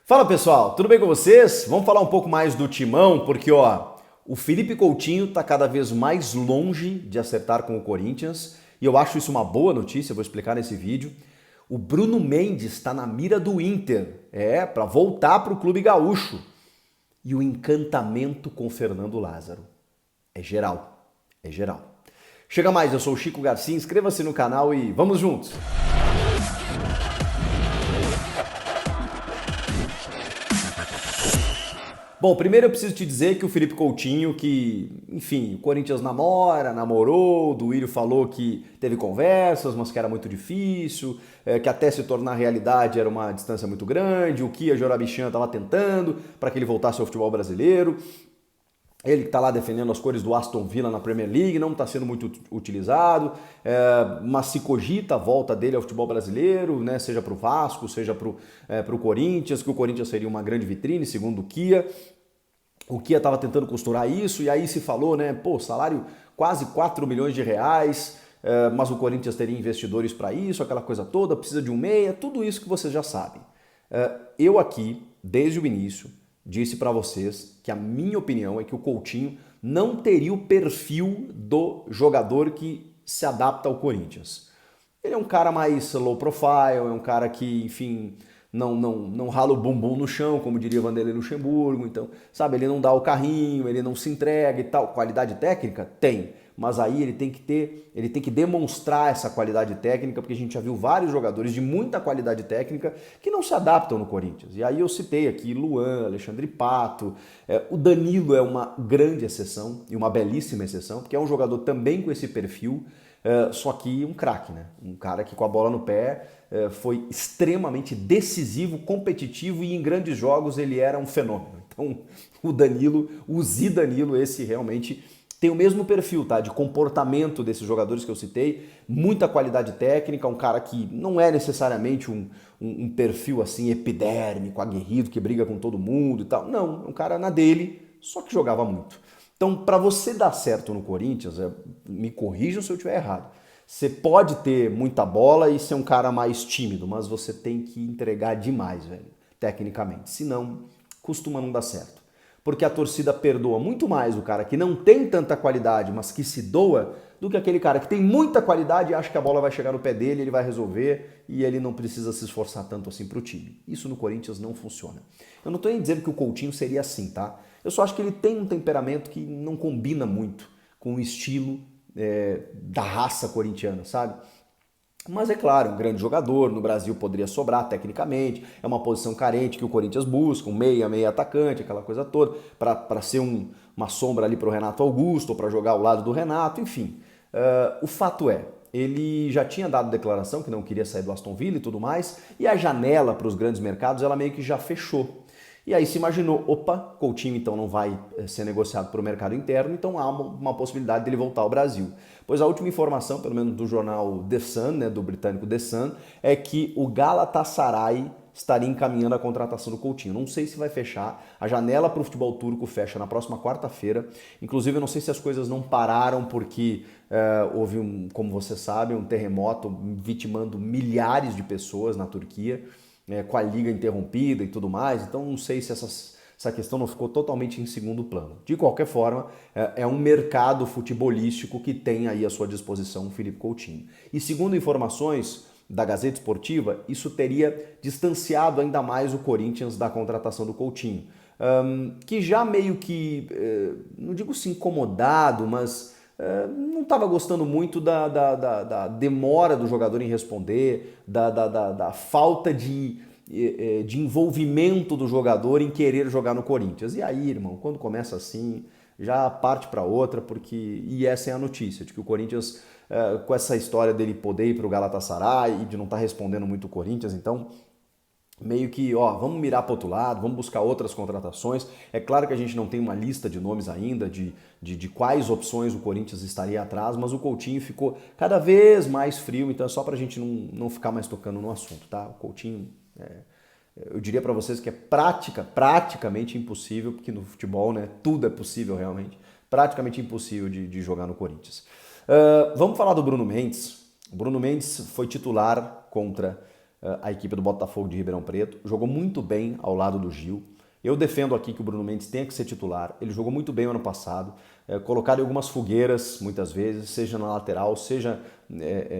Fala pessoal, tudo bem com vocês? Vamos falar um pouco mais do Timão, porque o Felipe Coutinho está cada vez mais longe de acertar com o Corinthians e eu acho isso uma boa notícia, eu vou explicar nesse vídeo. O Bruno Mendes está na mira do Inter, para voltar para o clube gaúcho. E o encantamento com Fernando Lázaro. É geral, é geral. Chega mais, eu sou o Chico Garcia, inscreva-se no canal e vamos juntos! Bom, primeiro eu preciso te dizer que o Felipe Coutinho, enfim, o Corinthians namorou, o Duílio falou que teve conversas, mas que era muito difícil, que até se tornar realidade era uma distância muito grande, o Kia Jorabichan estava tentando para que ele voltasse ao futebol brasileiro. Ele que está lá defendendo as cores do Aston Villa na Premier League, não está sendo muito utilizado, mas se cogita a volta dele ao futebol brasileiro, né, seja para o Vasco, seja para o Corinthians, que o Corinthians seria uma grande vitrine, segundo o Kia. O Kia estava tentando costurar isso e aí se falou, né, salário quase 4 milhões de reais, mas o Corinthians teria investidores para isso, aquela coisa toda, precisa de um meia, tudo isso que vocês já sabem. Eu aqui, desde o início, disse para vocês que a minha opinião é que o Coutinho não teria o perfil do jogador que se adapta ao Corinthians. Ele é um cara mais low profile, é um cara que, enfim, não rala o bumbum no chão, como diria Vanderlei Luxemburgo. Então, sabe, ele não dá o carrinho, ele não se entrega e tal. Qualidade técnica? Tem. Mas aí ele tem que demonstrar essa qualidade técnica, porque a gente já viu vários jogadores de muita qualidade técnica que não se adaptam no Corinthians. E aí eu citei aqui Luan, Alexandre Pato, o Danilo é uma grande exceção e uma belíssima exceção, porque é um jogador também com esse perfil, só que um craque, né? Um cara que com a bola no pé foi extremamente decisivo, competitivo e em grandes jogos ele era um fenômeno. Então o Zidanilo, esse realmente tem o mesmo perfil, tá? De comportamento desses jogadores que eu citei, muita qualidade técnica, um cara que não é necessariamente um perfil assim epidérmico, aguerrido, que briga com todo mundo e tal. Não, um cara na dele, só que jogava muito. Então, para você dar certo no Corinthians, me corrijam se eu estiver errado, você pode ter muita bola e ser um cara mais tímido, mas você tem que entregar demais, velho, tecnicamente. Senão, costuma não dar certo. Porque a torcida perdoa muito mais o cara que não tem tanta qualidade, mas que se doa, do que aquele cara que tem muita qualidade e acha que a bola vai chegar no pé dele, ele vai resolver e ele não precisa se esforçar tanto assim pro time. Isso no Corinthians não funciona. Eu não tô nem dizendo que o Coutinho seria assim, tá? Eu só acho que ele tem um temperamento que não combina muito com o estilo da raça corintiana, sabe? Mas é claro, um grande jogador, no Brasil poderia sobrar tecnicamente, é uma posição carente que o Corinthians busca, um meia atacante, aquela coisa toda, para ser uma sombra ali para o Renato Augusto, ou para jogar ao lado do Renato, enfim. O fato é, ele já tinha dado declaração que não queria sair do Aston Villa e tudo mais, e a janela para os grandes mercados, ela meio que já fechou. E aí se imaginou, Coutinho então não vai ser negociado para o mercado interno, então há uma possibilidade dele voltar ao Brasil. Pois a última informação, pelo menos do jornal The Sun, né, do britânico The Sun, é que o Galatasaray estaria encaminhando a contratação do Coutinho. Não sei se vai fechar, a janela para o futebol turco fecha na próxima quarta-feira, inclusive eu não sei se as coisas não pararam porque houve, como você sabe, um terremoto vitimando milhares de pessoas na Turquia, com a liga interrompida e tudo mais, então não sei se essa questão não ficou totalmente em segundo plano. De qualquer forma, é um mercado futebolístico que tem aí à sua disposição o Felipe Coutinho. E segundo informações da Gazeta Esportiva, isso teria distanciado ainda mais o Corinthians da contratação do Coutinho, que já meio que, não digo se incomodado, mas não estava gostando muito da demora do jogador em responder, da falta de envolvimento do jogador em querer jogar no Corinthians. E aí, irmão, quando começa assim, já parte para outra, e essa é a notícia, de que o Corinthians, com essa história dele poder ir para o Galatasaray e de não estar respondendo muito o Corinthians, então meio que, vamos mirar para outro lado, vamos buscar outras contratações. É claro que a gente não tem uma lista de nomes ainda, de quais opções o Corinthians estaria atrás, mas o Coutinho ficou cada vez mais frio, então é só para a gente não ficar mais tocando no assunto, tá? O Coutinho, eu diria para vocês que é praticamente impossível, porque no futebol, né, tudo é possível realmente, praticamente impossível de jogar no Corinthians. Vamos falar do Bruno Mendes. O Bruno Mendes foi titular contra a equipe do Botafogo de Ribeirão Preto, jogou muito bem ao lado do Gil. Eu defendo aqui que o Bruno Mendes tenha que ser titular, ele jogou muito bem o ano passado, colocado em algumas fogueiras muitas vezes, seja na lateral, seja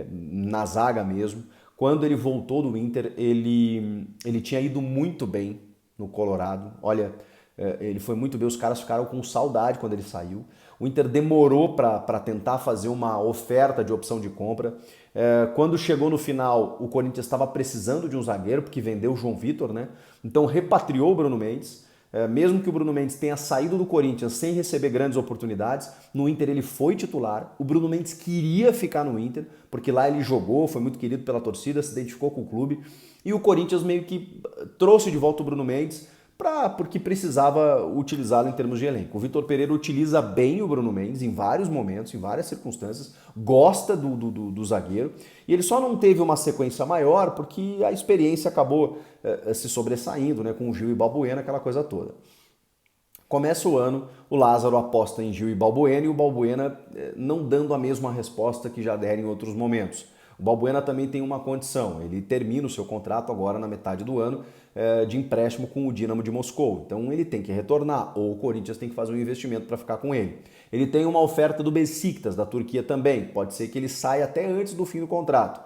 na zaga mesmo. Quando ele voltou do Inter, ele tinha ido muito bem no Colorado, olha, ele foi muito bem, os caras ficaram com saudade quando ele saiu. O Inter demorou para tentar fazer uma oferta de opção de compra. Quando chegou no final, o Corinthians estava precisando de um zagueiro, porque vendeu o João Vitor, né? Então repatriou o Bruno Mendes. Mesmo que o Bruno Mendes tenha saído do Corinthians sem receber grandes oportunidades, no Inter ele foi titular. O Bruno Mendes queria ficar no Inter, porque lá ele jogou, foi muito querido pela torcida, se identificou com o clube. E o Corinthians meio que trouxe de volta o Bruno Mendes, porque precisava utilizá-lo em termos de elenco. O Vitor Pereira utiliza bem o Bruno Mendes em vários momentos, em várias circunstâncias, gosta do zagueiro, e ele só não teve uma sequência maior porque a experiência acabou se sobressaindo, né, com o Gil e Balbuena, aquela coisa toda. Começa o ano, o Lázaro aposta em Gil e Balbuena, e o Balbuena não dando a mesma resposta que já deram em outros momentos. O Balbuena também tem uma condição, ele termina o seu contrato agora na metade do ano de empréstimo com o Dinamo de Moscou. Então ele tem que retornar, ou o Corinthians tem que fazer um investimento para ficar com ele. Ele tem uma oferta do Beşiktaş, da Turquia também, pode ser que ele saia até antes do fim do contrato.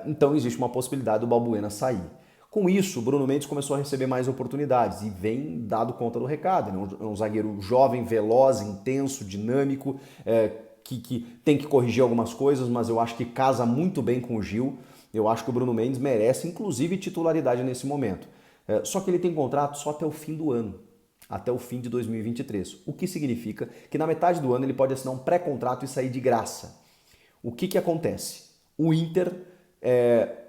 Então existe uma possibilidade do Balbuena sair. Com isso, o Bruno Mendes começou a receber mais oportunidades e vem dado conta do recado. Ele é um zagueiro jovem, veloz, intenso, dinâmico, que tem que corrigir algumas coisas, mas eu acho que casa muito bem com o Gil. Eu acho que o Bruno Mendes merece, inclusive, titularidade nesse momento. Só que ele tem contrato só até o fim do ano, até o fim de 2023. O que significa que na metade do ano ele pode assinar um pré-contrato e sair de graça. O que acontece? O Inter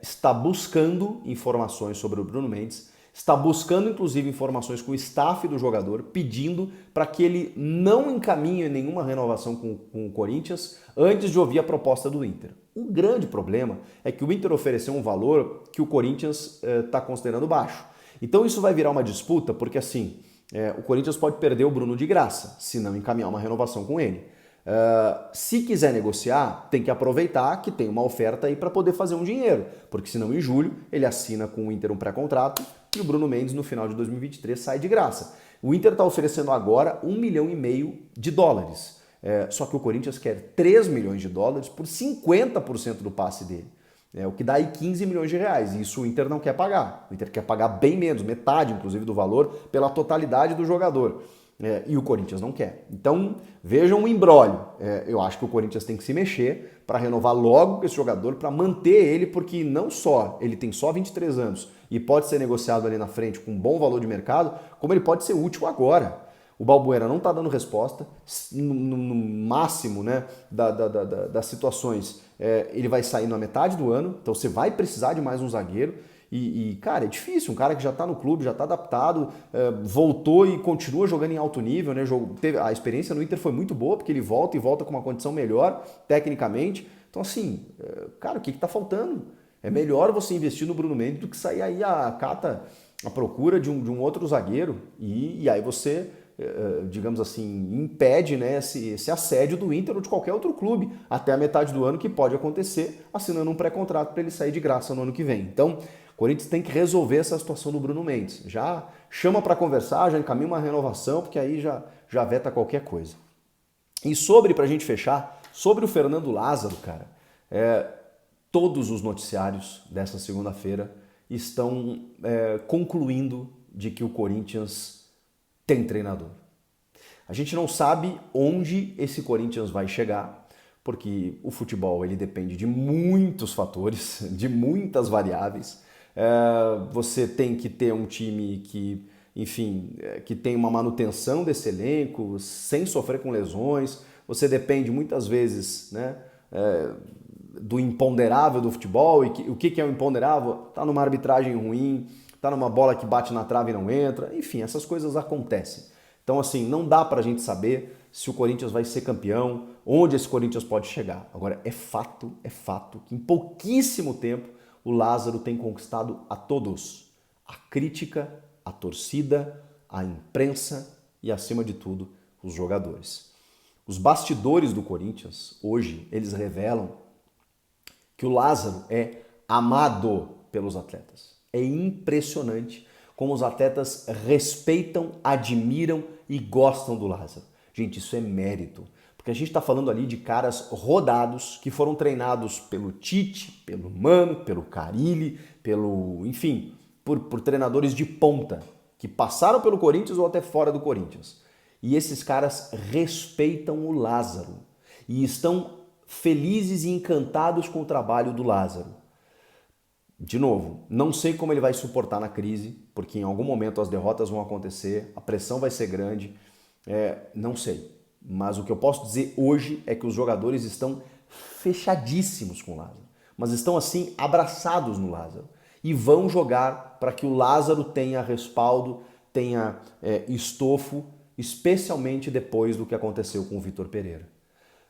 está buscando informações sobre o Bruno Mendes, está buscando inclusive informações com o staff do jogador, pedindo para que ele não encaminhe nenhuma renovação com o Corinthians antes de ouvir a proposta do Inter. O grande problema é que o Inter ofereceu um valor que o Corinthians está considerando baixo. Então isso vai virar uma disputa, porque assim, o Corinthians pode perder o Bruno de graça, se não encaminhar uma renovação com ele. Se quiser negociar, tem que aproveitar que tem uma oferta aí para poder fazer um dinheiro, porque senão em julho ele assina com o Inter um pré-contrato e o Bruno Mendes no final de 2023 sai de graça. O Inter está oferecendo agora US$ 1,5 milhão. Só que o Corinthians quer US$ 3 milhões por 50% do passe dele. O que dá aí R$ 15 milhões. E isso o Inter não quer pagar. O Inter quer pagar bem menos, metade inclusive do valor, pela totalidade do jogador. E o Corinthians não quer. Então, vejam o imbróglio. Eu acho que o Corinthians tem que se mexer para renovar logo com esse jogador, para manter ele, porque não só ele tem só 23 anos e pode ser negociado ali na frente com um bom valor de mercado, como ele pode ser útil agora. O Balbuena não está dando resposta, no máximo, né, das situações, ele vai sair na metade do ano, então você vai precisar de mais um zagueiro. Cara, é difícil, um cara que já está no clube, já está adaptado, voltou e continua jogando em alto nível, né? A experiência no Inter foi muito boa, porque ele volta e volta com uma condição melhor, tecnicamente. Então, assim, cara, o que está faltando? É melhor você investir no Bruno Mendes do que sair aí à procura de um outro zagueiro, e aí você, digamos assim, impede, né, esse assédio do Inter ou de qualquer outro clube até a metade do ano, que pode acontecer, assinando um pré-contrato para ele sair de graça no ano que vem. Então, o Corinthians tem que resolver essa situação do Bruno Mendes. Já chama para conversar, já encaminha uma renovação, porque aí já veta qualquer coisa. E para a gente fechar, sobre o Fernando Lázaro, cara, todos os noticiários dessa segunda-feira estão concluindo de que o Corinthians tem treinador. A gente não sabe onde esse Corinthians vai chegar, porque o futebol ele depende de muitos fatores, de muitas variáveis. Você tem que ter um time que, enfim, que tem uma manutenção desse elenco, sem sofrer com lesões. Você depende muitas vezes, né, do imponderável do futebol. E o que é o imponderável? Tá numa arbitragem ruim, tá numa bola que bate na trave e não entra. Enfim, essas coisas acontecem. Então, assim, não dá pra gente saber se o Corinthians vai ser campeão, onde esse Corinthians pode chegar. Agora, é fato que em pouquíssimo tempo o Lázaro tem conquistado a todos. A crítica, a torcida, a imprensa e, acima de tudo, os jogadores. Os bastidores do Corinthians, hoje, eles revelam que o Lázaro é amado pelos atletas. É impressionante como os atletas respeitam, admiram e gostam do Lázaro. Gente, isso é mérito. Porque a gente está falando ali de caras rodados que foram treinados pelo Tite, pelo Mano, pelo Carille, enfim, por treinadores de ponta que passaram pelo Corinthians ou até fora do Corinthians. E esses caras respeitam o Lázaro e estão felizes e encantados com o trabalho do Lázaro. De novo, não sei como ele vai suportar na crise, porque em algum momento as derrotas vão acontecer, a pressão vai ser grande, não sei. Mas o que eu posso dizer hoje é que os jogadores estão fechadíssimos com o Lázaro, mas estão assim abraçados no Lázaro e vão jogar para que o Lázaro tenha respaldo, tenha estofo, especialmente depois do que aconteceu com o Vitor Pereira.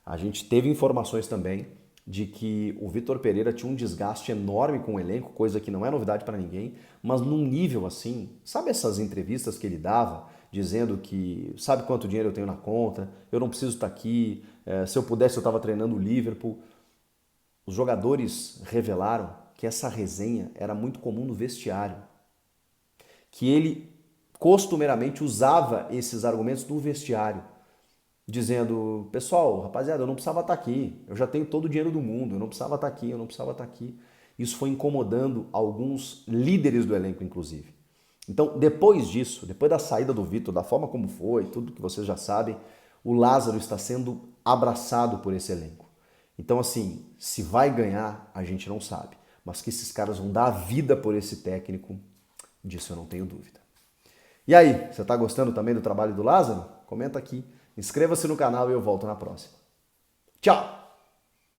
A gente teve informações também de que o Vitor Pereira tinha um desgaste enorme com o elenco, coisa que não é novidade para ninguém, mas num nível assim, sabe essas entrevistas que ele dava, dizendo que sabe quanto dinheiro eu tenho na conta, eu não preciso estar aqui, se eu pudesse eu estava treinando o Liverpool. Os jogadores revelaram que essa resenha era muito comum no vestiário, que ele costumeiramente usava esses argumentos no vestiário, dizendo, pessoal, rapaziada, eu não precisava estar aqui, eu já tenho todo o dinheiro do mundo, eu não precisava estar aqui, eu não precisava estar aqui. Isso foi incomodando alguns líderes do elenco, inclusive. Então, depois disso, depois da saída do Vitor, da forma como foi, tudo que vocês já sabem, o Lázaro está sendo abraçado por esse elenco. Então, assim, se vai ganhar, a gente não sabe. Mas que esses caras vão dar a vida por esse técnico, disso eu não tenho dúvida. E aí, você está gostando também do trabalho do Lázaro? Comenta aqui. Inscreva-se no canal e eu volto na próxima. Tchau!